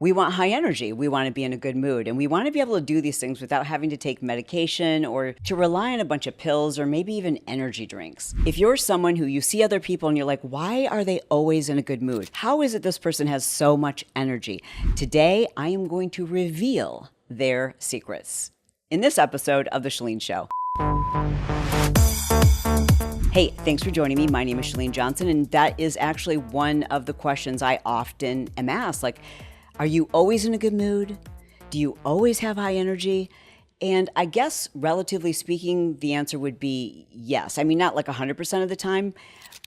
We want high energy. We want to be in a good mood. And we want to be able to do these things without having to take medication or to rely on a bunch of pills or maybe even energy drinks. If you're someone who you see other people and you're like, why are they always in a good mood? How is it this person has so much energy? Today, I am going to reveal their secrets in this episode of The Chalene Show. Hey, thanks for joining me. My name is Chalene Johnson, and that is actually one of the questions I often am asked. Like, are you always in a good mood? Do you always have high energy? And I guess, relatively speaking, the answer would be yes. I mean, not like 100% of the time,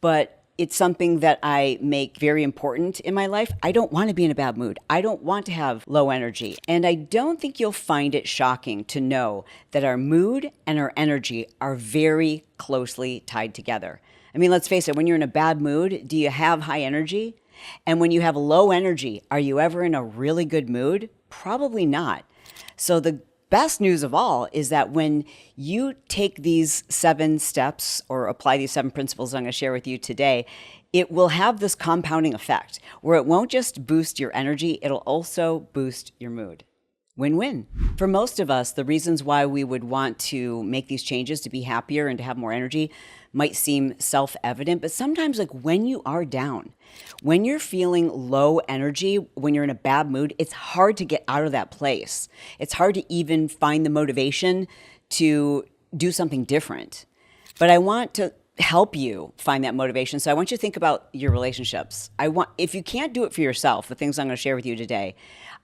but it's something that I make very important in my life. I don't want to be in a bad mood. I don't want to have low energy. And I don't think you'll find it shocking to know that our mood and our energy are very closely tied together. I mean, let's face it, when you're in a bad mood, do you have high energy? And when you have low energy, are you ever in a really good mood? Probably not. So the best news of all is that when you take these 7 steps or apply these 7 principles I'm going to share with you today, it will have this compounding effect where it won't just boost your energy, it'll also boost your mood. Win-win. For most of us, the reasons why we would want to make these changes to be happier and to have more energy might seem self-evident, but sometimes, like when you are down, when you're feeling low energy, when you're in a bad mood, it's hard to get out of that place. It's hard to even find the motivation to do something different. But I want to help you find that motivation. So I want you to think about your relationships. If you can't do it for yourself, the things I'm going to share with you today,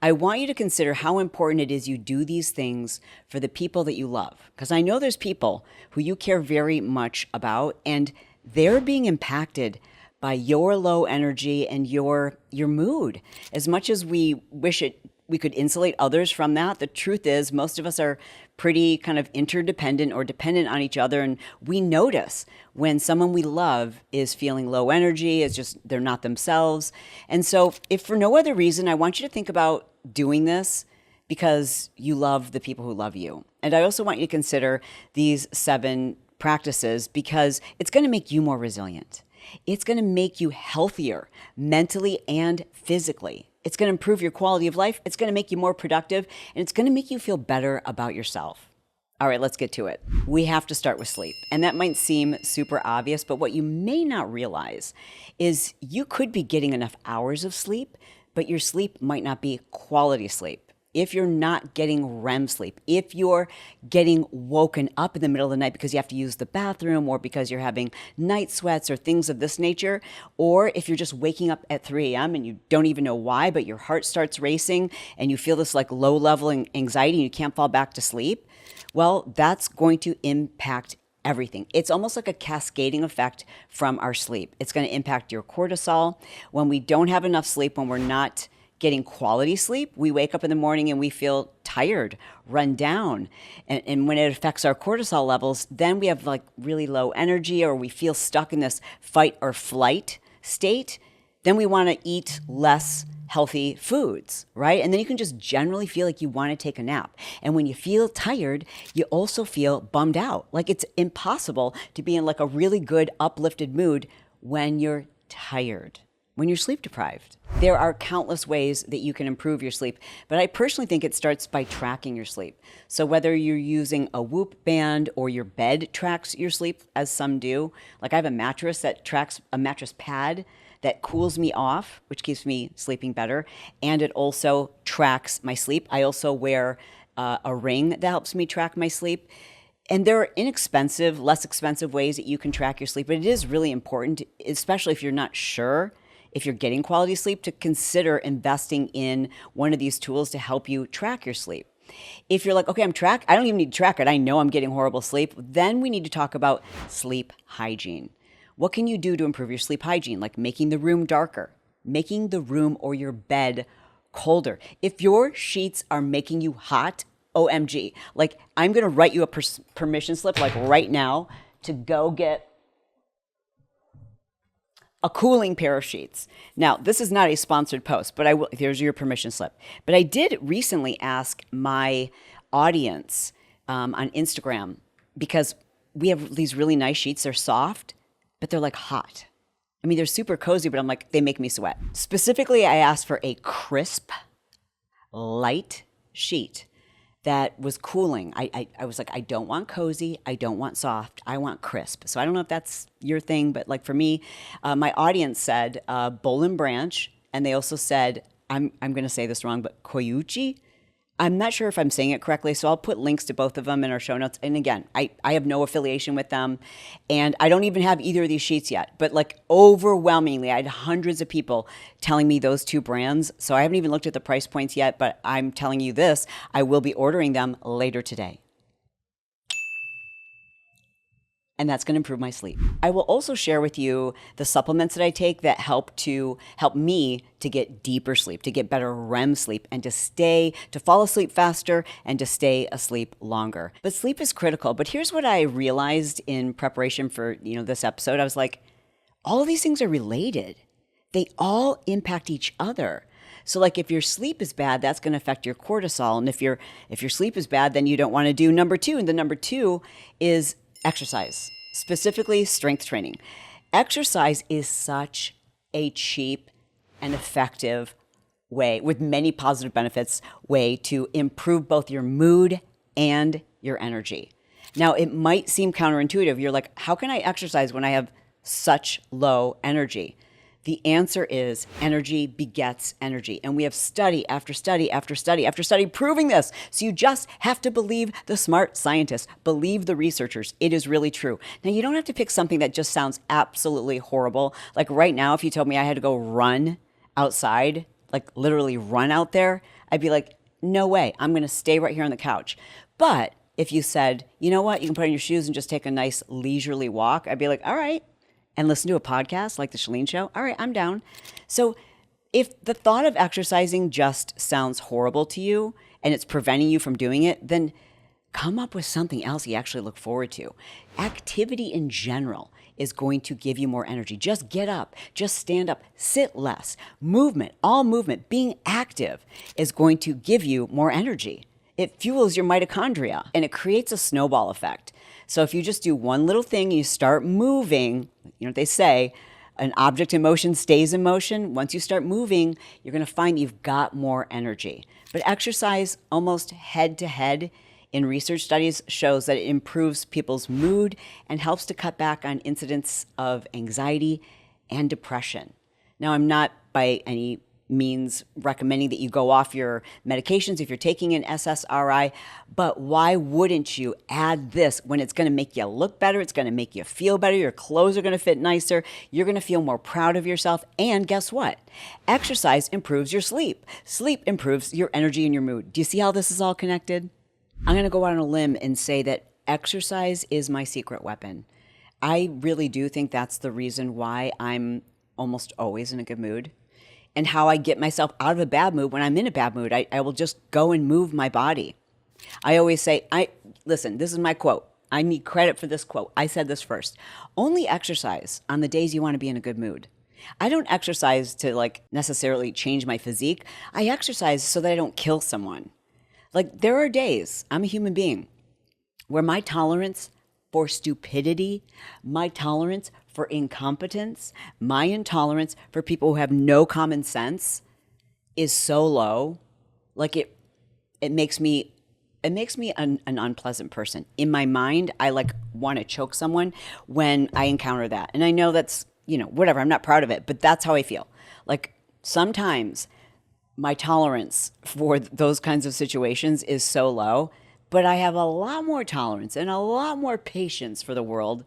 I want you to consider how important it is you do these things for the people that you love. Because I know there's people who you care very much about, and they're being impacted by your low energy and your mood. As much as we wish we could insulate others from that, the truth is most of us are pretty kind of interdependent or dependent on each other, and we notice when someone we love is feeling low energy, it's just they're not themselves. And so if for no other reason, I want you to think about doing this because you love the people who love you. And I also want you to consider these 7 practices because it's going to make you more resilient. It's going to make you healthier mentally and physically. It's going to improve your quality of life. It's going to make you more productive, and it's going to make you feel better about yourself. All right, let's get to it. We have to start with sleep. And that might seem super obvious, but what you may not realize is you could be getting enough hours of sleep, but your sleep might not be quality sleep. If you're not getting REM sleep, if you're getting woken up in the middle of the night because you have to use the bathroom or because you're having night sweats or things of this nature, or if you're just waking up at 3 a.m. and you don't even know why, but your heart starts racing and you feel this like low level anxiety and you can't fall back to sleep, well, that's going to impact everything. It's almost like a cascading effect from our sleep. It's going to impact your cortisol. When we don't have enough sleep, when we're not getting quality sleep, we wake up in the morning and we feel tired, run down. And when it affects our cortisol levels, then we have like really low energy or we feel stuck in this fight or flight state. Then we want to eat less healthy foods, right? And then you can just generally feel like you want to take a nap. And when you feel tired, you also feel bummed out. Like it's impossible to be in like a really good uplifted mood when you're tired, when you're sleep deprived. There are countless ways that you can improve your sleep, but I personally think it starts by tracking your sleep. So whether you're using a Whoop band or your bed tracks your sleep, as some do, like I have a mattress that tracks a mattress pad that cools me off, which keeps me sleeping better, and it also tracks my sleep. I also wear a ring that helps me track my sleep. And there are inexpensive, less expensive ways that you can track your sleep, but it is really important, especially if you're not sure if you're getting quality sleep, to consider investing in one of these tools to help you track your sleep. If you're like, okay, I don't even need to track it, I know I'm getting horrible sleep, then we need to talk about sleep hygiene. What can you do to improve your sleep hygiene? Like making the room darker, making the room or your bed colder. If your sheets are making you hot, OMG, like I'm gonna write you a permission slip like right now to go get a cooling pair of sheets. Now, this is not a sponsored post, but here's your permission slip. But I did recently ask my audience on Instagram, because we have these really nice sheets. They're soft, but they're like hot. I mean, they're super cozy, but I'm like, they make me sweat. Specifically, I asked for a crisp light sheet that was cooling. I was like, I don't want cozy. I don't want soft. I want crisp. So I don't know if that's your thing, but like for me, my audience said Boll and Branch, and they also said, I'm going to say this wrong, but Koyuchi. I'm not sure if I'm saying it correctly, so I'll put links to both of them in our show notes. And again, I have no affiliation with them, and I don't even have either of these sheets yet. But like overwhelmingly, I had hundreds of people telling me those two brands. So I haven't even looked at the price points yet, but I'm telling you this, I will be ordering them later today. And that's going to improve my sleep. I will also share with you the supplements that I take that help me to get deeper sleep, to get better REM sleep, and to fall asleep faster and to stay asleep longer. But sleep is critical. But here's what I realized in preparation for, this episode. I was like, all of these things are related. They all impact each other. So like if your sleep is bad, that's going to affect your cortisol. And if your sleep is bad, then you don't want to do number 2. And the number 2 is exercise, specifically strength training. Exercise is such a cheap and effective way, with many positive benefits, way to improve both your mood and your energy. Now, it might seem counterintuitive. You're like, how can I exercise when I have such low energy? The answer is energy begets energy. And we have study after study after study after study proving this. So you just have to believe the smart scientists, believe the researchers. It is really true. Now, you don't have to pick something that just sounds absolutely horrible. Like right now, if you told me I had to go run outside, like literally run out there, I'd be like, no way. I'm going to stay right here on the couch. But if you said, you know what, you can put on your shoes and just take a nice leisurely walk, I'd be like, all right. And listen to a podcast like The Chalene Show, all right, I'm down. So if the thought of exercising just sounds horrible to you and it's preventing you from doing it, then come up with something else you actually look forward to. Activity in general is going to give you more energy. Just get up, just stand up, sit less. Movement, all movement, being active is going to give you more energy. It fuels your mitochondria and it creates a snowball effect. So if you just do one little thing and you start moving, you know what they say, an object in motion stays in motion. Once you start moving, you're going to find you've got more energy. But exercise almost head to head in research studies shows that it improves people's mood and helps to cut back on incidents of anxiety and depression. Now, I'm not by any means recommending that you go off your medications if you're taking an SSRI, but why wouldn't you add this when it's going to make you look better, it's going to make you feel better, your clothes are going to fit nicer, you're going to feel more proud of yourself, and guess what? Exercise improves your sleep. Sleep improves your energy and your mood. Do you see how this is all connected? I'm going to go out on a limb and say that exercise is my secret weapon. I really do think that's the reason why I'm almost always in a good mood. And how I get myself out of a bad mood when I'm in a bad mood. I will just go and move my body. I always say, listen, this is my quote. I need credit for this quote. I said this first. Only exercise on the days you want to be in a good mood. I don't exercise to like necessarily change my physique. I exercise so that I don't kill someone. Like there are days, I'm a human being, where my tolerance for stupidity, my tolerance for incompetence, my intolerance for people who have no common sense is so low. Like it makes me an unpleasant person. In my mind, I like want to choke someone when I encounter that. And I know that's, whatever, I'm not proud of it, but that's how I feel. Like sometimes my tolerance for those kinds of situations is so low, but I have a lot more tolerance and a lot more patience for the world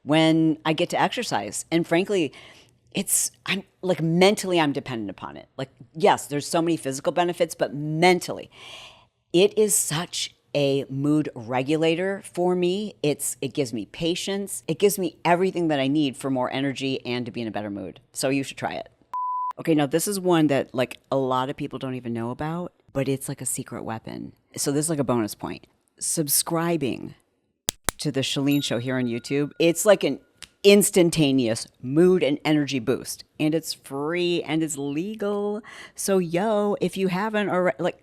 when I get to exercise. And frankly, I'm like mentally, I'm dependent upon it. Like, yes, there's so many physical benefits, but mentally, it is such a mood regulator for me. It gives me patience. It gives me everything that I need for more energy and to be in a better mood. So you should try it. Okay, now this is one that like a lot of people don't even know about, but it's like a secret weapon. So this is like a bonus point. Subscribing to the Chalene Show here on YouTube, it's like an instantaneous mood and energy boost. And it's free and it's legal. So if you haven't already, like,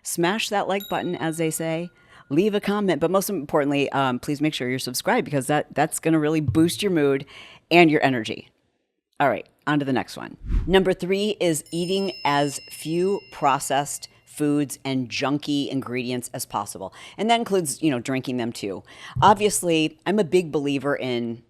smash that like button, as they say. Leave a comment. But most importantly, please make sure you're subscribed because that's going to really boost your mood and your energy. All right, on to the next one. Number 3 is eating as few processed foods and junky ingredients as possible. And that includes, drinking them too. Obviously, I'm a big believer in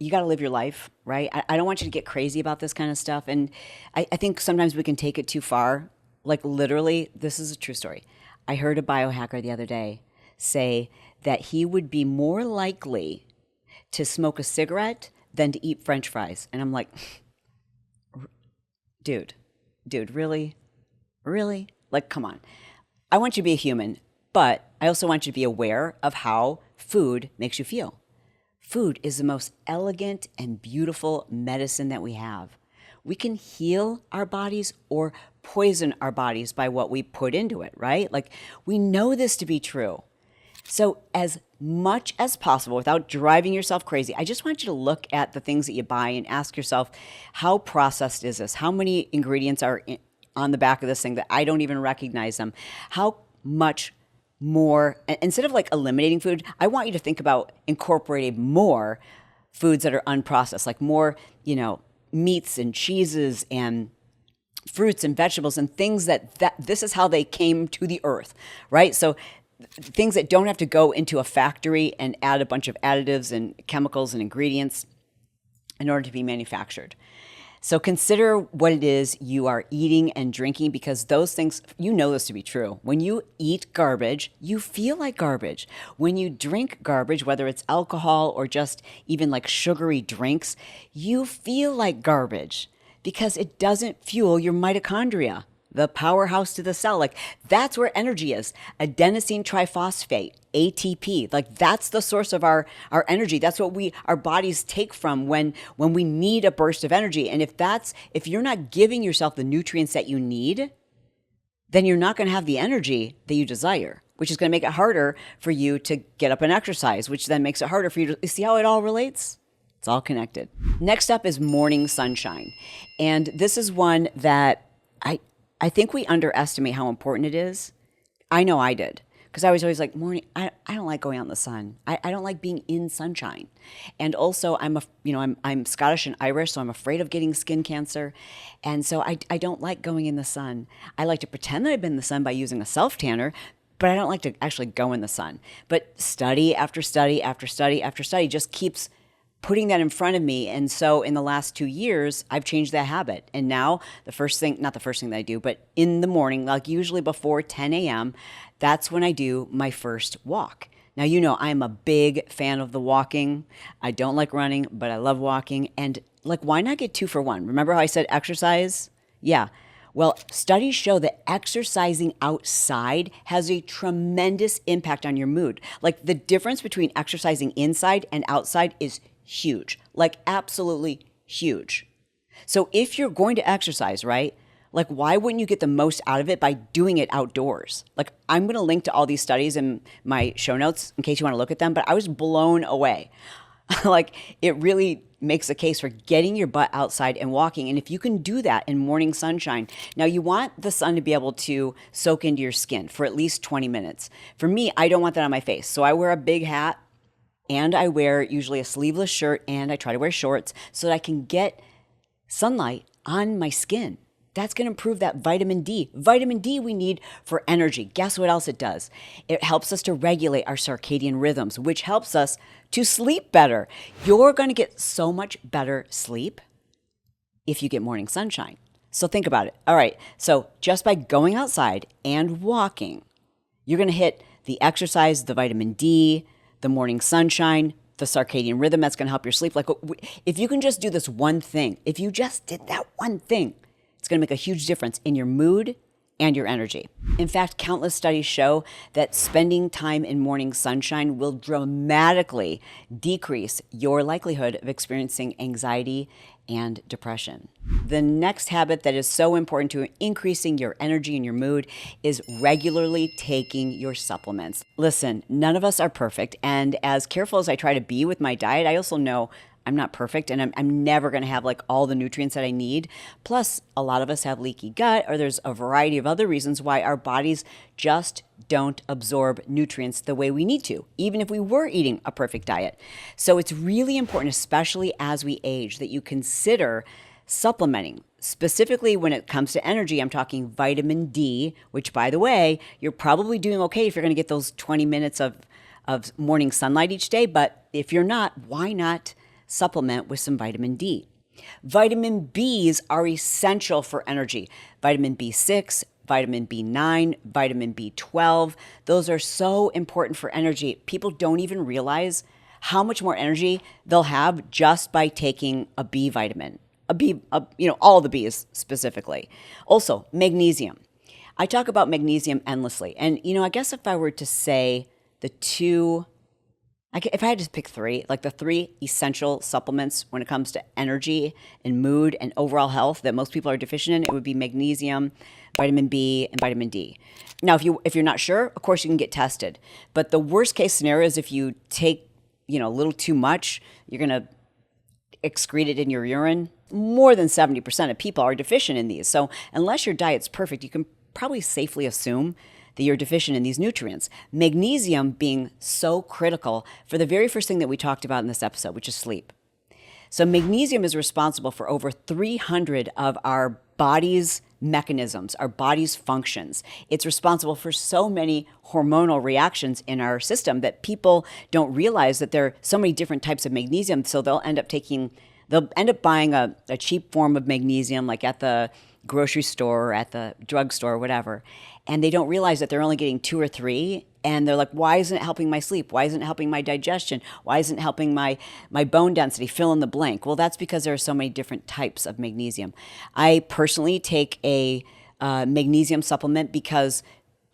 you got to live your life, right? I don't want you to get crazy about this kind of stuff. And I think sometimes we can take it too far. Like literally, this is a true story. I heard a biohacker the other day say that he would be more likely to smoke a cigarette than to eat French fries. And I'm like, dude, really? Really? Like, come on. I want you to be a human, but I also want you to be aware of how food makes you feel. Food is the most elegant and beautiful medicine that we have. We can heal our bodies or poison our bodies by what we put into it, right? Like, we know this to be true. So as much as possible, without driving yourself crazy, I just want you to look at the things that you buy and ask yourself, how processed is this? How many ingredients are on the back of this thing that I don't even recognize them? How much more, instead of eliminating food, I want you to think about incorporating more foods that are unprocessed, like more, meats and cheeses and fruits and vegetables and things that this is how they came to the earth, right? So things that don't have to go into a factory and add a bunch of additives and chemicals and ingredients in order to be manufactured. So consider what it is you are eating and drinking, because those things, you know this to be true. When you eat garbage, you feel like garbage. When you drink garbage, whether it's alcohol or just even like sugary drinks, you feel like garbage because it doesn't fuel your mitochondria, the powerhouse to the cell. Like, that's where energy is. Adenosine triphosphate, ATP. Like, that's the source of our energy. That's what our bodies take from when we need a burst of energy. And if you're not giving yourself the nutrients that you need, then you're not going to have the energy that you desire, which is going to make it harder for you to get up and exercise, which then makes it harder for you to see how it all relates. It's all connected. Next up is morning sunshine. And this is one that I think we underestimate how important it is. I know I did, because I was always like, morning, I don't like going out in the sun. I don't like being in sunshine. And also I'm Scottish and Irish, so I'm afraid of getting skin cancer. And so I don't like going in the sun. I like to pretend that I've been in the sun by using a self-tanner, but I don't like to actually go in the sun. But study after study after study after study just keeps putting that in front of me. And so in the last 2 years, I've changed that habit. And now not the first thing that I do, but in the morning, like usually before 10 a.m., that's when I do my first walk. Now, I'm a big fan of the walking. I don't like running, but I love walking. And why not get 2 for 1? Remember how I said exercise? Yeah. Well, studies show that exercising outside has a tremendous impact on your mood. Like, the difference between exercising inside and outside is huge, like absolutely huge. So if you're going to exercise, right, why wouldn't you get the most out of it by doing it outdoors? I'm going to link to all these studies in my show notes in case you want to look at them, but I was blown away. It really makes a case for getting your butt outside and walking. And if you can do that in morning sunshine, now you want the sun to be able to soak into your skin for at least 20 minutes. For me, I don't want that on my face. So I wear a big hat, and I wear usually a sleeveless shirt, and I try to wear shorts so that I can get sunlight on my skin. That's going to improve that vitamin D. Vitamin D we need for energy. Guess what else it does? It helps us to regulate our circadian rhythms, which helps us to sleep better. You're going to get so much better sleep if you get morning sunshine. So think about it. All right. So just by going outside and walking, you're going to hit the exercise, the vitamin D, the morning sunshine, the circadian rhythm that's going to help your sleep. If you can just do this one thing, if you just did that one thing, it's going to make a huge difference in your mood and your energy. In fact, countless studies show that spending time in morning sunshine will dramatically decrease your likelihood of experiencing anxiety and depression. The next habit that is so important to increasing your energy and your mood is regularly taking your supplements. Listen, none of us are perfect, and as careful as I try to be with my diet, I also know I'm not perfect, and I'm never going to have all the nutrients that I need. Plus, a lot of us have leaky gut, or there's a variety of other reasons why our bodies just don't absorb nutrients the way we need to, even if we were eating a perfect diet. So it's really important, especially as we age, that you consider supplementing specifically when it comes to energy, I'm talking vitamin D, which, by the way, you're probably doing okay if you're going to get those 20 minutes of morning sunlight each day. But if you're not, why not supplement with some vitamin D? Vitamin Bs are essential for energy. Vitamin B6, vitamin B9, vitamin B12, those are so important for energy. People don't even realize how much more energy they'll have just by taking a B vitamin, all the Bs specifically. Also, magnesium. I talk about magnesium endlessly. And, I guess if I were to say if I had to pick three, like the three essential supplements when it comes to energy and mood and overall health that most people are deficient in, it would be magnesium, vitamin B, and vitamin D. Now, if you're not sure, of course you can get tested. But the worst case scenario is if you take, a little too much, you're going to excrete it in your urine. More than 70% of people are deficient in these. So unless your diet's perfect, you can probably safely assume that you're deficient in these nutrients. Magnesium being so critical for the very first thing that we talked about in this episode, which is sleep. So magnesium is responsible for over 300 of our body's mechanisms, our body's functions. It's responsible for so many hormonal reactions in our system that people don't realize that there are so many different types of magnesium. So they'll end up buying a cheap form of magnesium, like at the grocery store or at the drugstore or whatever. And they don't realize that they're only getting 2 or 3. And they're like, why isn't it helping my sleep? Why isn't it helping my digestion? Why isn't it helping my bone density? Fill in the blank. Well, that's because there are so many different types of magnesium. I personally take a magnesium supplement because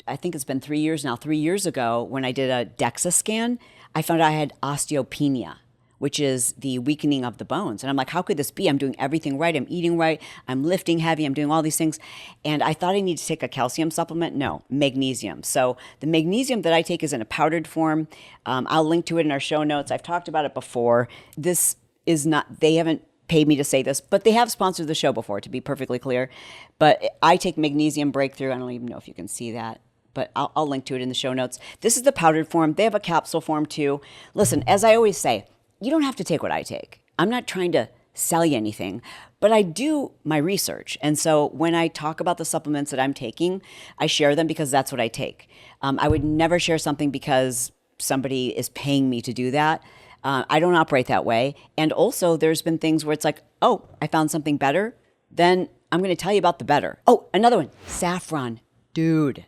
I think it's been 3 years now. 3 years ago, when I did a DEXA scan, I found out I had osteopenia, which is the weakening of the bones. And I'm like, how could this be? I'm doing everything right. I'm eating right. I'm lifting heavy. I'm doing all these things. And I thought I needed to take a calcium supplement. No, magnesium. So the magnesium that I take is in a powdered form. I'll link to it in our show notes. I've talked about it before. This is not, they haven't paid me to say this, but they have sponsored the show before, to be perfectly clear. But I take Magnesium Breakthrough. I don't even know if you can see that, but I'll link to it in the show notes. This is the powdered form. They have a capsule form too. Listen, as I always say, you don't have to take what I take. I'm not trying to sell you anything, but I do my research. And so when I talk about the supplements that I'm taking, I share them because that's what I take. I would never share something because somebody is paying me to do that. I don't operate that way. And also there's been things where it's like, oh, I found something better. Then I'm going to tell you about the better. Oh, another one, saffron. Dude,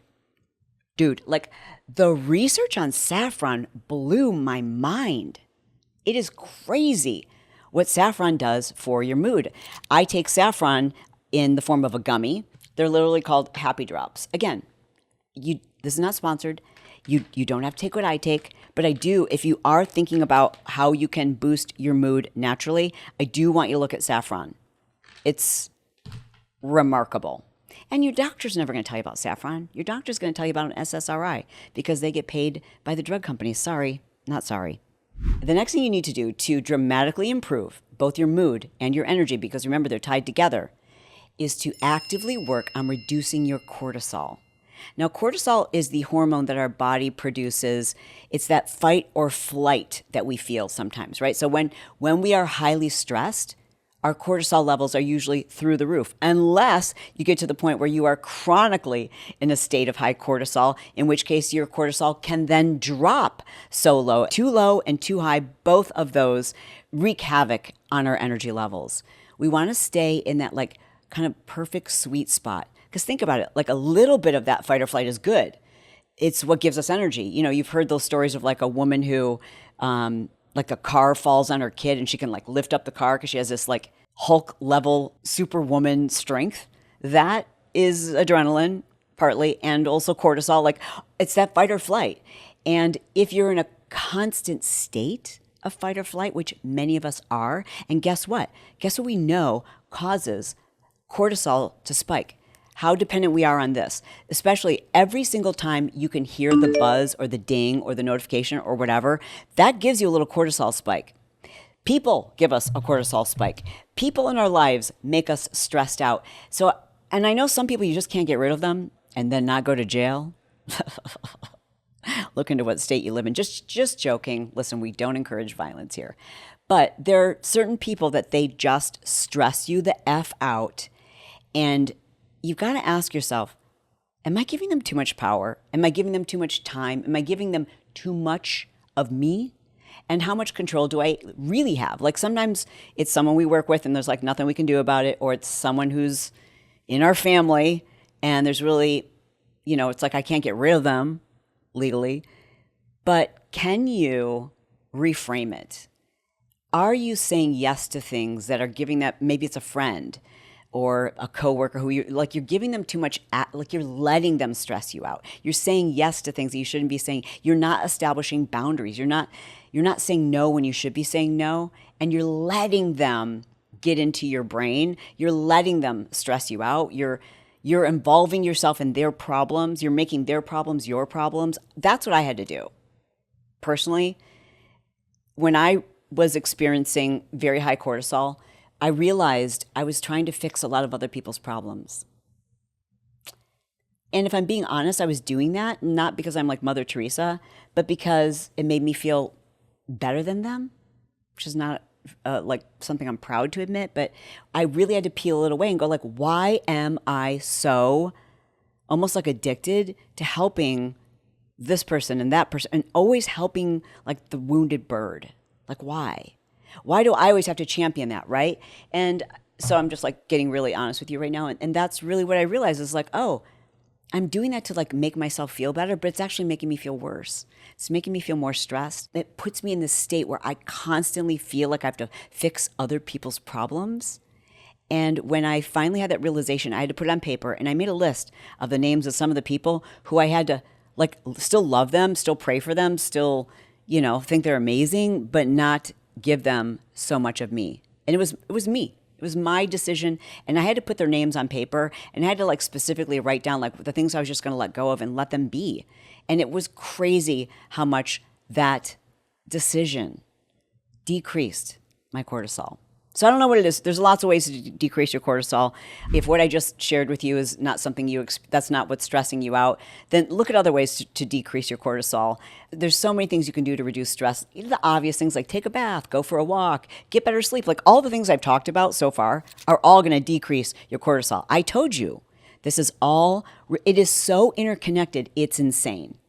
like the research on saffron blew my mind. It is crazy what saffron does for your mood. I take saffron in the form of a gummy. They're literally called Happy Drops. Again, this is not sponsored. You don't have to take what I take, but I do, if you are thinking about how you can boost your mood naturally, I do want you to look at saffron. It's remarkable. And your doctor's never going to tell you about saffron. Your doctor's going to tell you about an SSRI because they get paid by the drug companies. Sorry, not sorry. The next thing you need to do to dramatically improve both your mood and your energy, because remember, they're tied together, is to actively work on reducing your cortisol. Now, cortisol is the hormone that our body produces. It's that fight or flight that we feel sometimes, right? So when we are highly stressed, our cortisol levels are usually through the roof, unless you get to the point where you are chronically in a state of high cortisol, in which case your cortisol can then drop so low. Too low and too high, both of those wreak havoc on our energy levels. We want to stay in that like kind of perfect sweet spot. Because think about it, like a little bit of that fight or flight is good. It's what gives us energy. You know, you've heard those stories of like a woman who like a car falls on her kid and she can like lift up the car because she has this like Hulk level superwoman strength. That is adrenaline partly, and also cortisol. Like it's that fight or flight. And if you're in a constant state of fight or flight, which many of us are, and guess what? Guess what we know causes cortisol to spike? How dependent we are on this, especially every single time you can hear the buzz or the ding or the notification or whatever, that gives you a little cortisol spike. People give us a cortisol spike. People in our lives make us stressed out. So, and I know some people, you just can't get rid of them and then not go to jail. Look into what state you live in. Just joking. Listen, we don't encourage violence here. But there are certain people that they just stress you the F out. And you've got to ask yourself, am I giving them too much power? Am I giving them too much time? Am I giving them too much of me? And how much control do I really have? Like sometimes it's someone we work with and there's like nothing we can do about it, or it's someone who's in our family and there's really, it's like I can't get rid of them legally. But can you reframe it? Are you saying yes to things that are giving that, maybe it's a friend or a coworker who you're giving them too much, like you're letting them stress you out. You're saying yes to things that you shouldn't be saying. You're not establishing boundaries. You're not saying no when you should be saying no, and you're letting them get into your brain. You're letting them stress you out. You're involving yourself in their problems. You're making their problems your problems. That's what I had to do. Personally, when I was experiencing very high cortisol, I realized I was trying to fix a lot of other people's problems. And if I'm being honest, I was doing that not because I'm like Mother Teresa, but because it made me feel better than them, which is not like something I'm proud to admit, but I really had to peel it away and go like, why am I so almost like addicted to helping this person and that person and always helping like the wounded bird? Like, why? Why do I always have to champion that, right? And so I'm just like getting really honest with you right now. And that's really what I realized is like, oh, I'm doing that to like make myself feel better, but it's actually making me feel worse. It's making me feel more stressed. It puts me in this state where I constantly feel like I have to fix other people's problems. And when I finally had that realization, I had to put it on paper and I made a list of the names of some of the people who I had to like still love them, still pray for them, still, think they're amazing, but not give them so much of me. And it was me. It was my decision. And I had to put their names on paper and I had to like specifically write down like the things I was just going to let go of and let them be. And it was crazy how much that decision decreased my cortisol. So I don't know what it is. There's lots of ways to decrease your cortisol. If what I just shared with you is not something that's not what's stressing you out, then look at other ways to decrease your cortisol. There's so many things you can do to reduce stress. The obvious things like take a bath, go for a walk, get better sleep. Like all the things I've talked about so far are all going to decrease your cortisol. I told you, it is so interconnected, it's insane.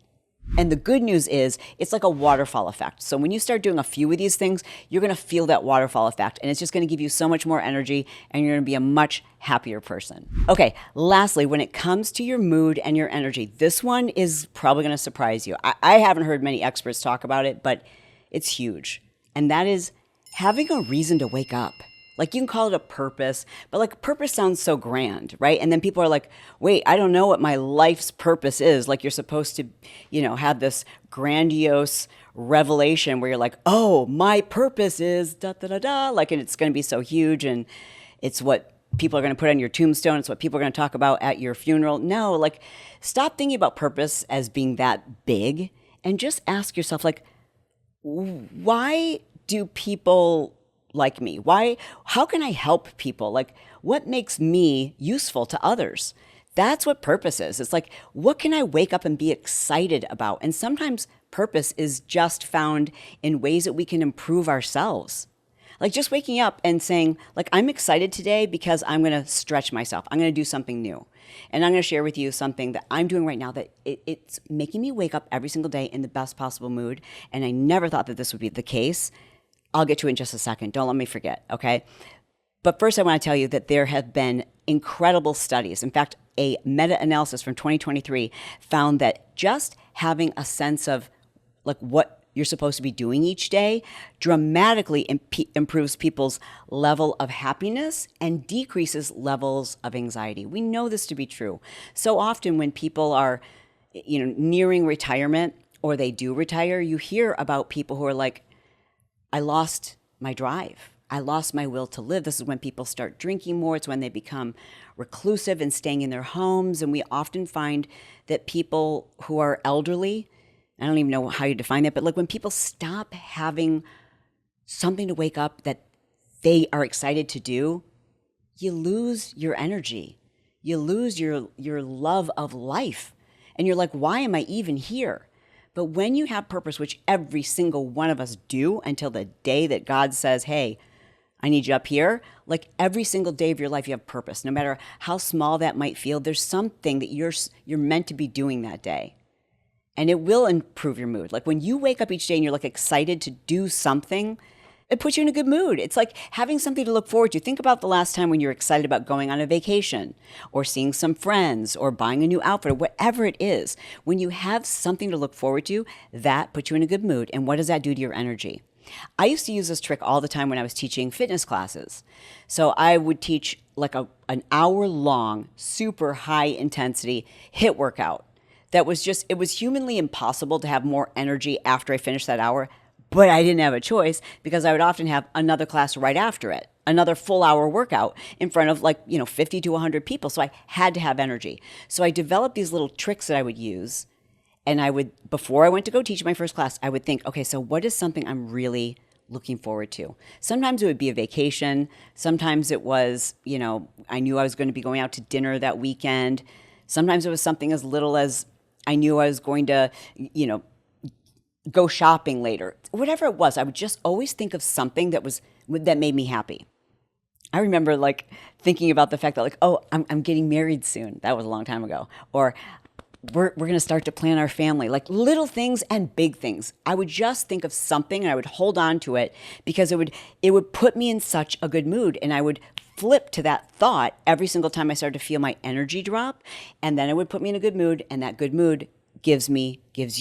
And the good news is it's like a waterfall effect. So when you start doing a few of these things, you're going to feel that waterfall effect. And it's just going to give you so much more energy and you're going to be a much happier person. Okay, lastly, when it comes to your mood and your energy, this one is probably going to surprise you. I haven't heard many experts talk about it, but it's huge. And that is having a reason to wake up. Like you can call it a purpose, but like purpose sounds so grand, right? And then people are like, wait, I don't know what my life's purpose is. Like you're supposed to, have this grandiose revelation where you're like, oh, my purpose is da da da da. Like, and it's going to be so huge and it's what people are going to put on your tombstone. It's what people are going to talk about at your funeral. No, like stop thinking about purpose as being that big and just ask yourself like, why do people like me? How can I help people? Like, what makes me useful to others? That's what purpose is. It's like, what can I wake up and be excited about? And sometimes purpose is just found in ways that we can improve ourselves. Like just waking up and saying, like, I'm excited today because I'm going to stretch myself. I'm going to do something new. And I'm going to share with you something that I'm doing right now that it's making me wake up every single day in the best possible mood. And I never thought that this would be the case. I'll get to it in just a second. Don't let me forget, okay? But first, I want to tell you that there have been incredible studies. In fact, a meta-analysis from 2023 found that just having a sense of like what you're supposed to be doing each day dramatically improves people's level of happiness and decreases levels of anxiety. We know this to be true. So often when people are, nearing retirement or they do retire, you hear about people who are like, I lost my drive. I lost my will to live. This is when people start drinking more. It's when they become reclusive and staying in their homes. And we often find that people who are elderly, I don't even know how you define that, but like when people stop having something to wake up that they are excited to do, you lose your energy. You lose your love of life. And you're like, why am I even here? But when you have purpose, which every single one of us do until the day that God says, hey, I need you up here. Like every single day of your life, you have purpose. No matter how small that might feel, there's something that you're meant to be doing that day. And it will improve your mood. Like when you wake up each day and you're like excited to do something, it puts you in a good mood. It's like having something to look forward to. Think about the last time when you were excited about going on a vacation or seeing some friends or buying a new outfit or whatever it is. When you have something to look forward to, that puts you in a good mood. And what does that do to your energy? I used to use this trick all the time when I was teaching fitness classes. So I would teach like an hour-long, super high-intensity HIIT workout that was just, it was humanly impossible to have more energy after I finished that hour, but I didn't have a choice because I would often have another class right after it, another full hour workout in front of 50 to 100 people. So I had to have energy. So I developed these little tricks that I would use. And I would, before I went to go teach my first class, I would think, okay, so what is something I'm really looking forward to? Sometimes it would be a vacation. Sometimes it was, I knew I was going to be going out to dinner that weekend. Sometimes it was something as little as I knew I was going to, go shopping later. Whatever it was, I would just always think of something that made me happy. I remember thinking about the fact that I'm getting married soon. That was a long time ago. Or we're going to start to plan our family, like little things and big things. I would just think of something and I would hold on to it because it would put me in such a good mood, and I would flip to that thought every single time I started to feel my energy drop, and then it would put me in a good mood, and that good mood gives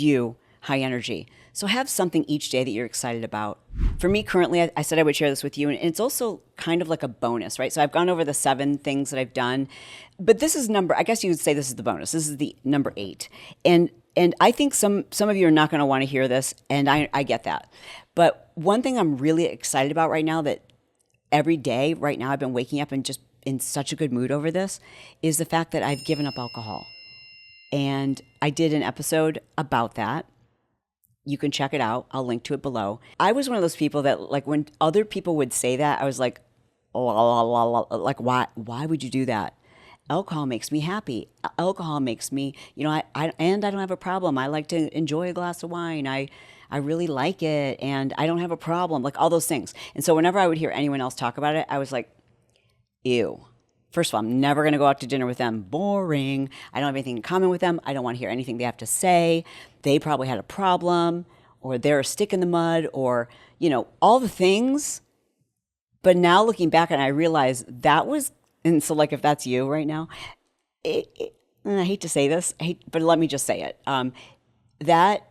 you high energy. So have something each day that you're excited about. For me currently, I said I would share this with you, and it's also kind of like a bonus, right? So I've gone over the 7 things that I've done, but this is I guess you would say this is the bonus. This is the number 8. And I think some of you are not going to want to hear this, and I get that. But one thing I'm really excited about right now, that every day right now I've been waking up and just in such a good mood over this, is the fact that I've given up alcohol. And I did an episode about that. You can check it out. I'll link to it below. I was one of those people that when other people would say that, I was like, oh, why would you do that? Alcohol makes me happy. Alcohol makes me, I don't have a problem. I like to enjoy a glass of wine. I really like it, and I don't have a problem, all those things. And so whenever I would hear anyone else talk about it, I was like, ew. First of all, I'm never going to go out to dinner with them. Boring. I don't have anything in common with them. I don't want to hear anything they have to say. They probably had a problem, or they're a stick in the mud, or, all the things. But now looking back, and I realize that was, and so if that's you right now, and I hate to say this, but let me just say it. That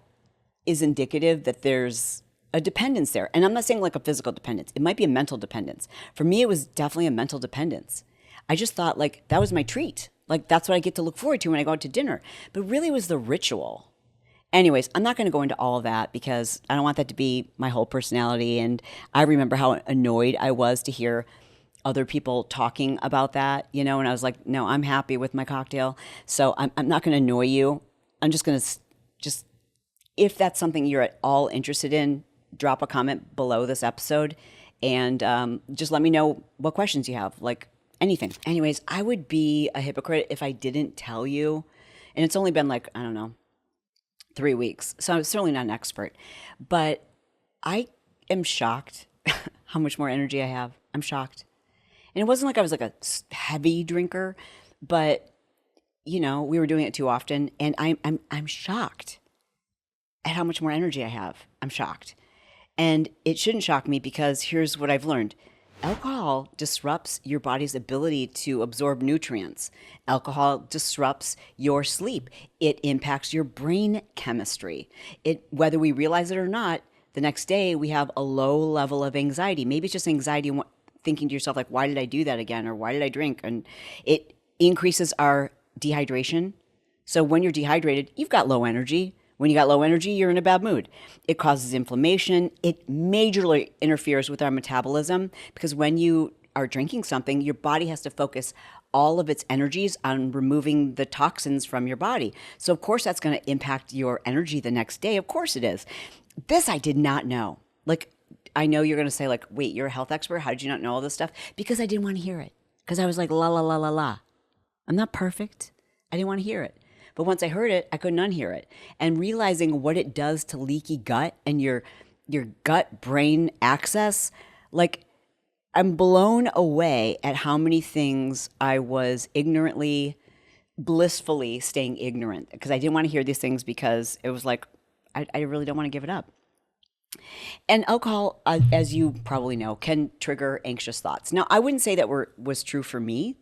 is indicative that there's a dependence there. And I'm not saying a physical dependence. It might be a mental dependence. For me, it was definitely a mental dependence. I just thought that was my treat. That's what I get to look forward to when I go out to dinner. But really it was the ritual. Anyways, I'm not going to go into all of that because I don't want that to be my whole personality. And I remember how annoyed I was to hear other people talking about that, and I was like, no, I'm happy with my cocktail. So I'm not going to annoy you. I'm just going to if that's something you're at all interested in, drop a comment below this episode and just let me know what questions you have. Anything. Anyways, I would be a hypocrite if I didn't tell you, and it's only been 3 weeks, so I'm certainly not an expert, but I am shocked how much more energy I have. I'm shocked. And it wasn't I was a heavy drinker, but we were doing it too often, and I'm shocked at how much more energy I have. I'm shocked. And it shouldn't shock me because here's what I've learned. Alcohol disrupts your body's ability to absorb nutrients. Alcohol disrupts your sleep. It impacts your brain chemistry. Whether we realize it or not, the next day we have a low level of anxiety. Maybe it's just anxiety thinking to yourself, why did I do that again? Or why did I drink? And it increases our dehydration. So when you're dehydrated, you've got low energy. When you got low energy, you're in a bad mood. It causes inflammation. It majorly interferes with our metabolism because when you are drinking something, your body has to focus all of its energies on removing the toxins from your body. So of course that's going to impact your energy the next day. Of course it is. This I did not know. I know you're going to say wait, you're a health expert. How did you not know all this stuff? Because I didn't want to hear it. Because I was la, la, la, la, la. I'm not perfect. I didn't want to hear it. But once I heard it, I couldn't unhear it. And realizing what it does to leaky gut and your gut brain axis, I'm blown away at how many things I was ignorantly, blissfully staying ignorant because I didn't want to hear these things because it was like, I really don't want to give it up. And alcohol, as you probably know, can trigger anxious thoughts. Now, I wouldn't say that was true for me.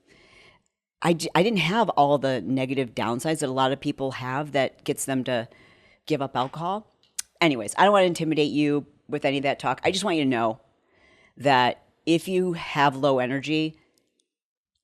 I didn't have all the negative downsides that a lot of people have that gets them to give up alcohol. Anyways, I don't want to intimidate you with any of that talk. I just want you to know that if you have low energy,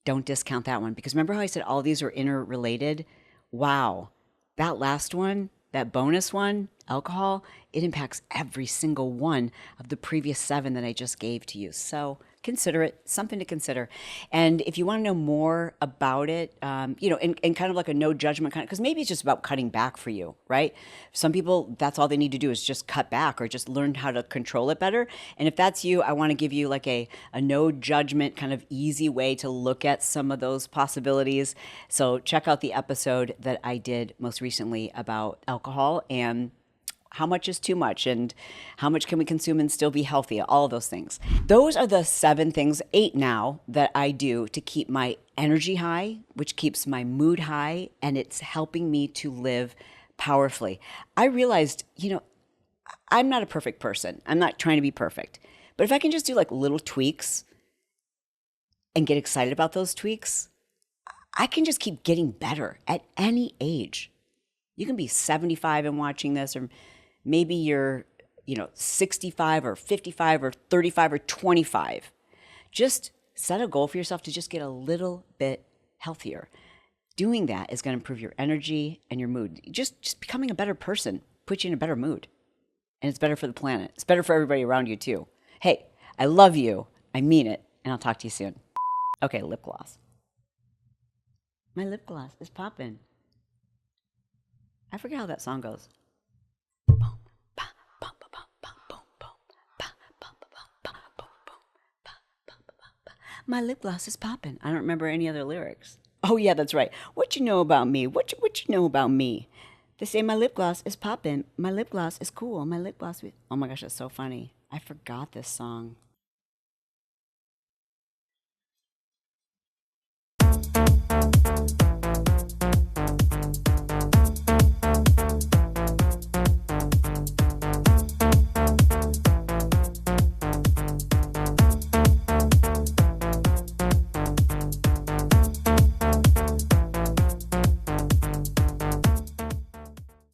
don't discount that one. Because remember how I said all these are interrelated? Wow. That last one, that bonus one, alcohol, it impacts every single one of the previous 7 that I just gave to you. So consider it, something to consider. And if you want to know more about it, in kind of like a no judgment kind of, because maybe it's just about cutting back for you, right? Some people, that's all they need to do is just cut back or just learn how to control it better. And if that's you, I want to give you like a no judgment kind of easy way to look at some of those possibilities. So check out the episode that I did most recently about alcohol and how much is too much and how much can we consume and still be healthy, all of those things. Those are the 7 things, 8 now, that I do to keep my energy high, which keeps my mood high, and it's helping me to live powerfully. I realized, I'm not a perfect person. I'm not trying to be perfect. But if I can just do like little tweaks and get excited about those tweaks, I can just keep getting better at any age. You can be 75 and watching this, or maybe you're, 65 or 55 or 35 or 25. Just set a goal for yourself to just get a little bit healthier. Doing that is going to improve your energy and your mood. Just becoming a better person puts you in a better mood. And it's better for the planet. It's better for everybody around you too. Hey, I love you. I mean it. And I'll talk to you soon. Okay, lip gloss. My lip gloss is popping. I forget how that song goes. My lip gloss is popping. I don't remember any other lyrics. Oh yeah, that's right. What you know about me? What you know about me? They say my lip gloss is popping. My lip gloss is cool. My lip gloss. Oh my gosh, that's so funny. I forgot this song.